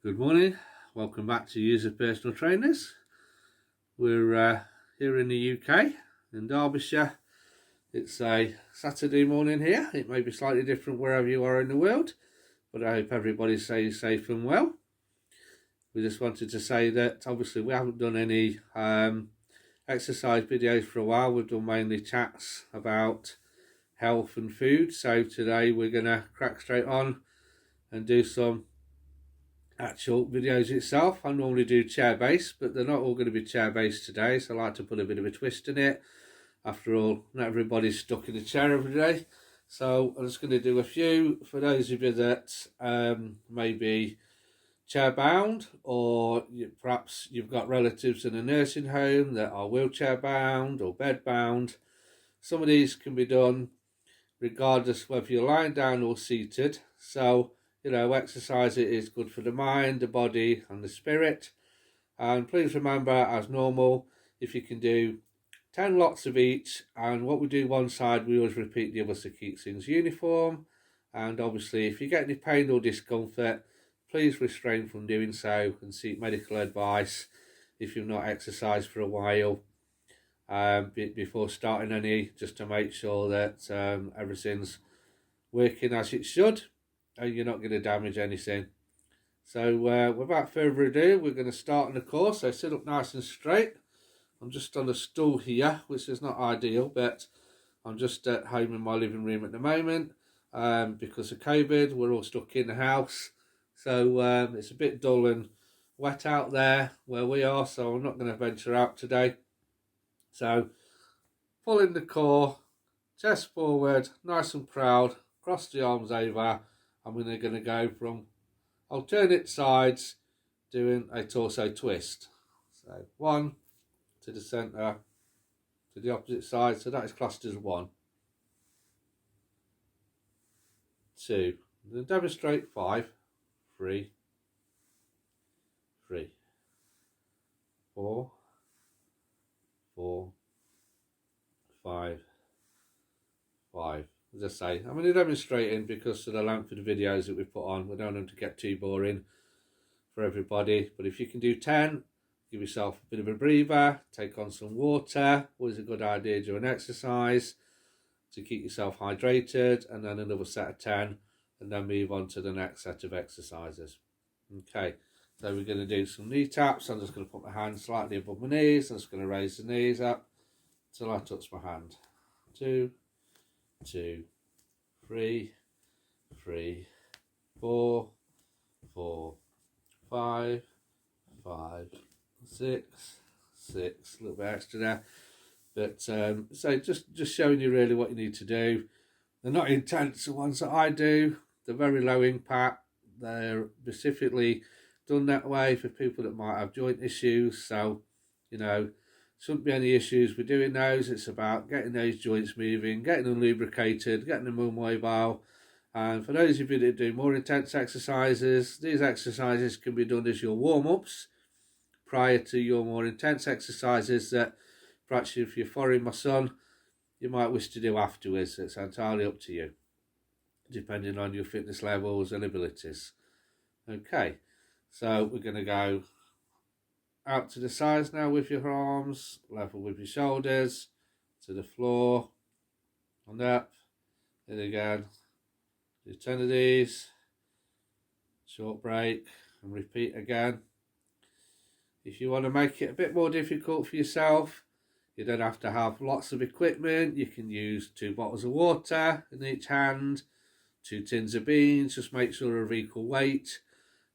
Good morning, welcome back to User Personal Trainers. We're here in the UK, in Derbyshire. It's a Saturday morning here. It may be slightly different wherever you are in the world, but I hope everybody's staying safe and well. We just wanted to say that obviously we haven't done any exercise videos for a while. We've done mainly chats about health and food. So today we're going to crack straight on and do some actual videos itself. I normally do chair based, but they're not all going to be chair based today, so I like to put a bit of a twist in it. After all, not everybody's stuck in a chair every day, so I'm just going to do a few for those of you that may be chair bound, or perhaps you've got relatives in a nursing home that are wheelchair bound or bed bound. Some of these can be done regardless whether you're lying down or seated. So exercise it is good for the mind, the body and the spirit. And please remember, as normal, if you can do 10 lots of each, and what we do one side we always repeat the other to keep things uniform. And obviously if you get any pain or discomfort, please restrain from doing so and seek medical advice if you've not exercised for a while before starting any, just to make sure that everything's working as it should and you're not going to damage anything. So without further ado, we're going to start on the course. So sit up nice and straight. I'm just on a stool here, which is not ideal, but I'm just at home in my living room at the moment because of COVID. We're all stuck in the house, so it's a bit dull and wet out there where we are, so I'm not going to venture out today. So pulling the core, chest forward, nice and proud, cross the arms over. I'm going to go from alternate sides, doing a torso twist. So one to the centre, to the opposite side. So that is classed as 1, 2. I'm going to demonstrate 5, 3, 3, 4, 4, 5, 5. As I say, I'm only demonstrating because of the length of the videos that we put on. We don't want them to get too boring for everybody. But if you can do 10, give yourself a bit of a breather, take on some water. Always a good idea during exercise to keep yourself hydrated, and then another set of 10, and then move on to the next set of exercises. Okay, so we're going to do some knee taps. I'm just going to put my hand slightly above my knees. I'm just going to raise the knees up till I touch my hand. 2, 2, 3, 3, 4, 4, 5, 5, 6, 6. A little bit extra there. But so just showing you really what you need to do. They're not intense, the ones that I do. They're very low impact. They're specifically done that way for people that might have joint issues. So, shouldn't be any issues with doing those. It's about getting those joints moving, getting them lubricated, getting them more mobile. And for those of you that do more intense exercises, these exercises can be done as your warm-ups prior to your more intense exercises that perhaps if you're following my son, you might wish to do afterwards. It's entirely up to you, depending on your fitness levels and abilities. Okay, so we're going to go out to the sides now with your arms, level with your shoulders, to the floor, and up, and again, do 10 of these, short break, and repeat again. If you want to make it a bit more difficult for yourself, you don't have to have lots of equipment. You can use 2 bottles of water in each hand, 2 tins of beans, just make sure they're of equal weight,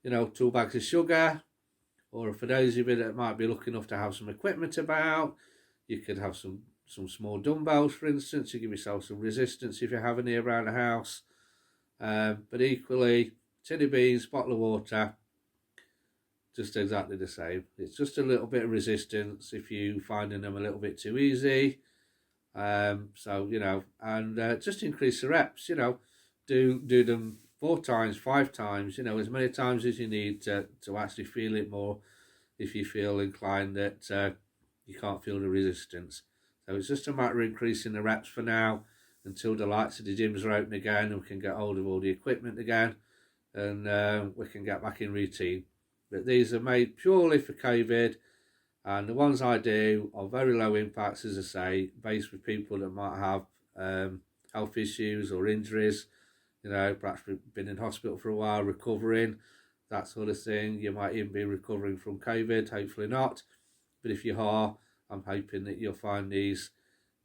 2 bags of sugar, or for those of you that might be lucky enough to have some equipment about, you could have some small dumbbells, for instance, to give yourself some resistance if you have any around the house. But equally, tin of beans, bottle of water, just exactly the same. It's just a little bit of resistance if you finding them a little bit too easy. And just increase the reps. Do them 4 times, 5 times. As many times as you need to actually feel it more. If you feel inclined that you can't feel the resistance, so it's just a matter of increasing the reps for now until the lights of the gyms are open again and we can get hold of all the equipment again, and we can get back in routine. But these are made purely for COVID, and the ones I do are very low impacts, as I say, based with people that might have health issues or injuries, you know, perhaps been in hospital for a while, recovering, that sort of thing. You might even be recovering from COVID, hopefully not. But if you are, I'm hoping that you'll find these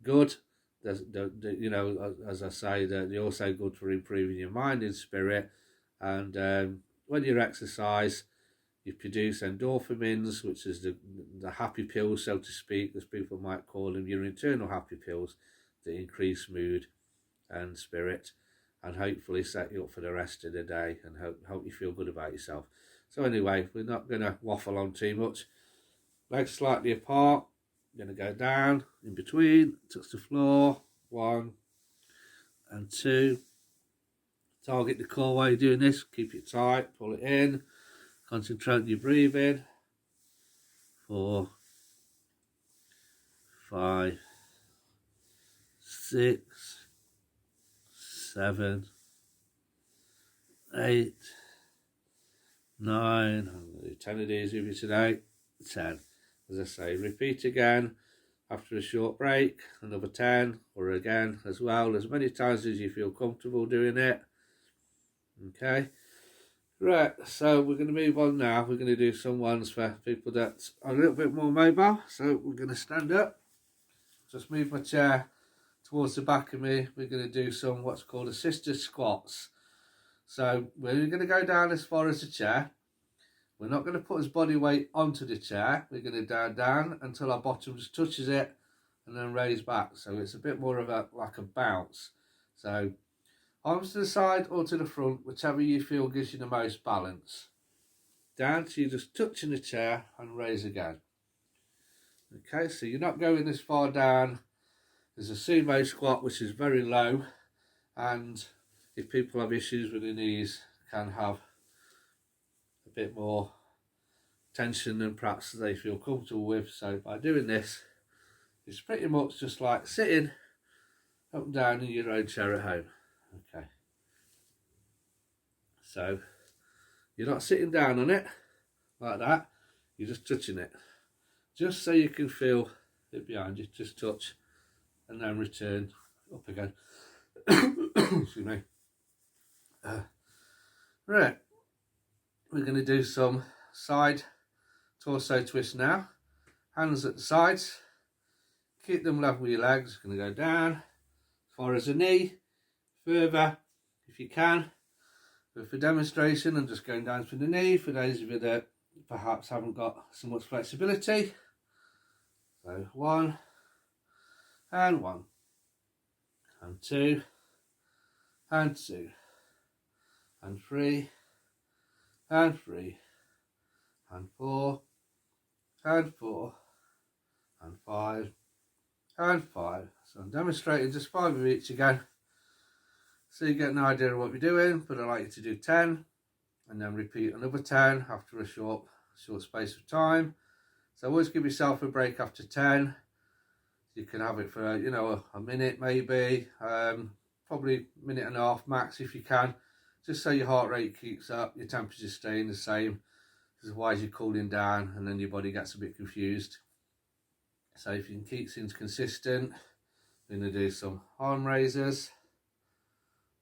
good. You know, as I say, they're also good for improving your mind and spirit. And when you exercise, you produce endorphins, which is the happy pills, so to speak, as people might call them, your internal happy pills that increase mood and spirit, and hopefully set you up for the rest of the day and help you feel good about yourself. So anyway, we're not going to waffle on too much. Legs slightly apart. I'm going to go down, in between, touch the floor. 1 and 2. Target the core while you're doing this. Keep it tight, pull it in. Concentrate on your breathing. 4, 5, 6, 7, 8, 9. I'm going to do 10 of these with you today. 10. As I say, repeat again after a short break. Another 10, or again as well, as many times as you feel comfortable doing it. Okay. Right, so we're going to move on now. We're going to do some ones for people that are a little bit more mobile. So we're going to stand up. Just move my chair towards the back of me. We're going to do some what's called assisted squats. So we're going to go down as far as the chair. We're not going to put his body weight onto the chair. We're going to down until our bottom just touches it and then raise back. So it's a bit more of like a bounce. So arms to the side or to the front, whichever you feel gives you the most balance. Down to you just touching the chair and raise again. Okay, so you're not going as far down as a sumo squat, which is very low, and if people have issues with the knees, can have a bit more tension than perhaps they feel comfortable with. So by doing this, it's pretty much just like sitting up and down in your own chair at home. Okay, so you're not sitting down on it like that, you're just touching it, just so you can feel it behind you. Just touch and then return up again. Excuse me. Right, we're going to do some side torso twist now. Hands at the sides, keep them level with your legs. Going to go down as far as the knee, further if you can. But for demonstration, I'm just going down to the knee for those of you that perhaps haven't got so much flexibility. So 1 and 1 and 2 and 2 and 3 and 3 and 4 and 4 and 5 and 5. So I'm demonstrating just 5 of each again, so you get an idea of what we're doing. But I like you to do 10 and then repeat another 10 after a short space of time. So always give yourself a break after 10. You can have it for, you know, a minute maybe, probably a minute and a half max if you can, just so your heart rate keeps up, your temperature's staying the same. Otherwise you're cooling down and then your body gets a bit confused. So if you can keep things consistent, we're going to do some arm raises,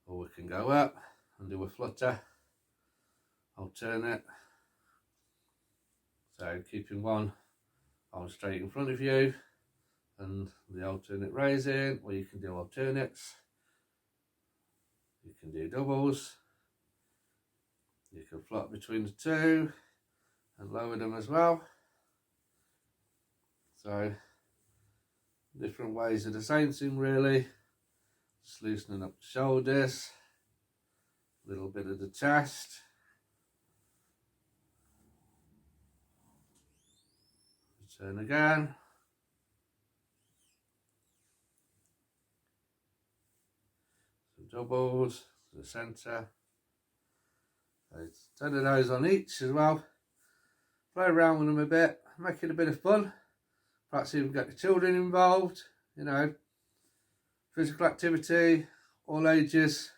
or we can go up and do a flutter, alternate. So keeping one arm straight in front of you and the alternate raising, or you can do alternates. You can do doubles. You can flop between the two and lower them as well. So different ways of the same thing really. Just loosening up the shoulders, a little bit of the chest. Turn again. Some doubles to the centre. So 10 of those on each as well. Play around with them a bit, make it a bit of fun. Perhaps even get the children involved, you know. Physical activity, all ages,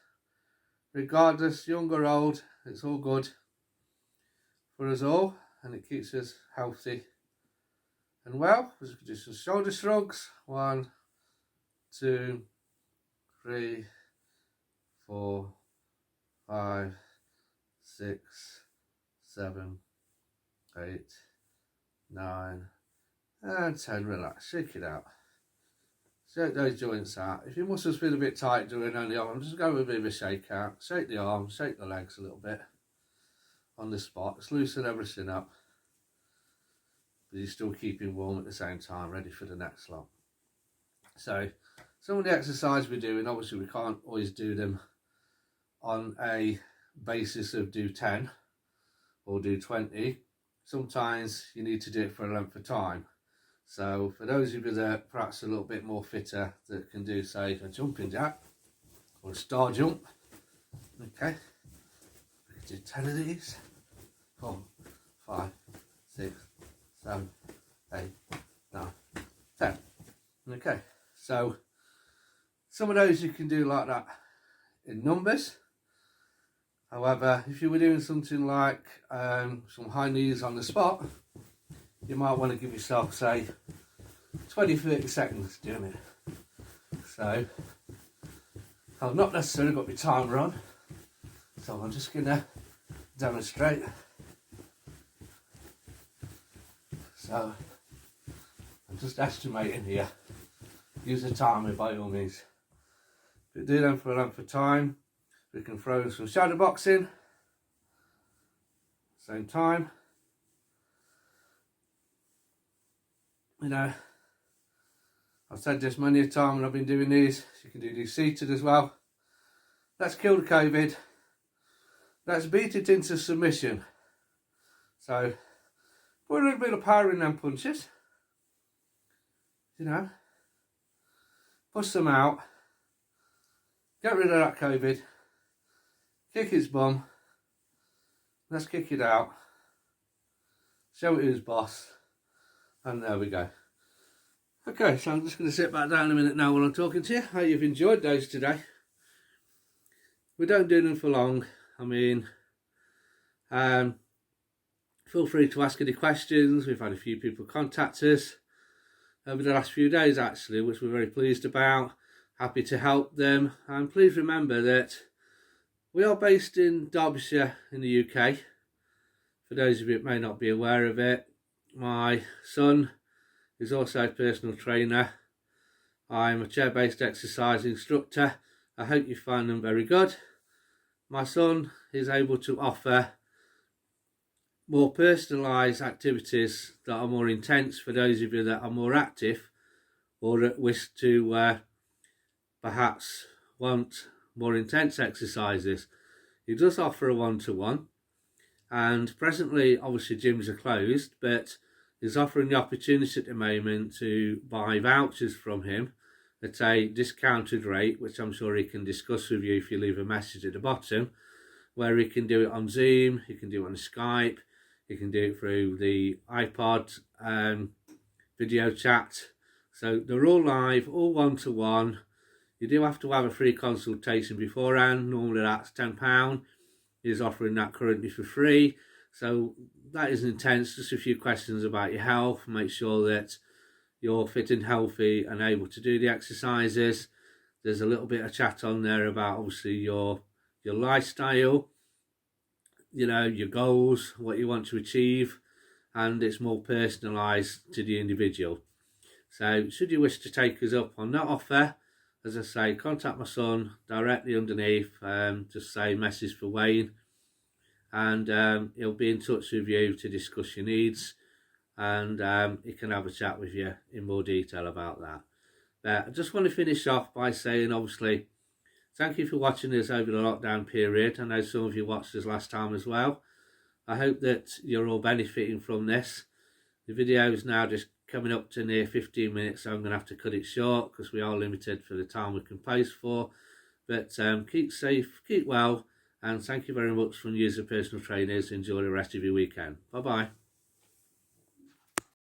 regardless, young or old, it's all good for us all, and it keeps us healthy and well. We can do some shoulder shrugs. 1, 2, 3, 4, 5, 6, 7, 8, 9, and 10. Relax, shake it out. Shake those joints out. If your muscles feel a bit tight during any arm, just go with a bit of a shake out. Shake the arms, shake the legs a little bit on the spot. Just loosen everything up. But you're still keeping warm at the same time, ready for the next lot. So, some of the exercises we're doing, obviously we can't always do them on a basis of do 10 or do 20. Sometimes you need to do it for a length of time. So for those of you that are perhaps a little bit more fitter, that can do, say, a jumping jack or a star jump, okay, we can do 10 of these. 4, 5, 6, 7, 8, 9, 10. Okay, so some of those you can do like that in numbers. However, if you were doing something like some high knees on the spot, you might want to give yourself, say, 20-30 seconds doing it. So, I've not necessarily got my timer on, so I'm just going to demonstrate. So, I'm just estimating here. Use a timer by all means. If we do them for a length of time, we can throw some shadow boxing. Same time. You know, I've said this many a time when I've been doing these. You can do these seated as well. Let's kill the COVID. Let's beat it into submission. So, put a little bit of power in them punches. You know, push them out. Get rid of that COVID. Kick its bum. Let's kick it out. Show it who's boss. And there we go. Okay, so I'm just going to sit back down a minute now while I'm talking to you. Hope you've enjoyed those today. We don't do them for long. I mean, feel free to ask any questions. We've had a few people contact us over the last few days actually, which we're very pleased about. Happy to help them. And please remember that we are based in Derbyshire in the UK. For those of you that may not be aware of it, my son is also a personal trainer. I'm a chair-based exercise instructor. I hope you find them very good. My son is able to offer more personalised activities that are more intense for those of you that are more active or that wish to perhaps want more intense exercises. He does offer a one-to-one, and presently obviously gyms are closed, but he's offering the opportunity at the moment to buy vouchers from him at a discounted rate, which I'm sure he can discuss with you if you leave a message at the bottom, where he can do it on Zoom, he can do it on Skype, he can do it through the iPod video chat. So they're all live, all one-to-one. You do have to have a free consultation beforehand. Normally that's £10. He's offering that currently for free. So that is intense. Just a few questions about your health. Make sure that you're fit and healthy and able to do the exercises. There's a little bit of chat on there about obviously your lifestyle, you know, your goals, what you want to achieve, and it's more personalised to the individual. So should you wish to take us up on that offer, as I say, contact my son directly underneath. Just say message for Wayne, and he'll be in touch with you to discuss your needs, and he can have a chat with you in more detail about that. But I just want to finish off by saying, obviously, thank you for watching us over the lockdown period. I know some of you watched us last time as well. I hope that you're all benefiting from this. The video is now just coming up to near 15 minutes, so I'm going to have to cut it short because we are limited for the time we can post for. But keep safe, keep well, and thank you very much from you as personal trainers. Enjoy the rest of your weekend. Bye-bye.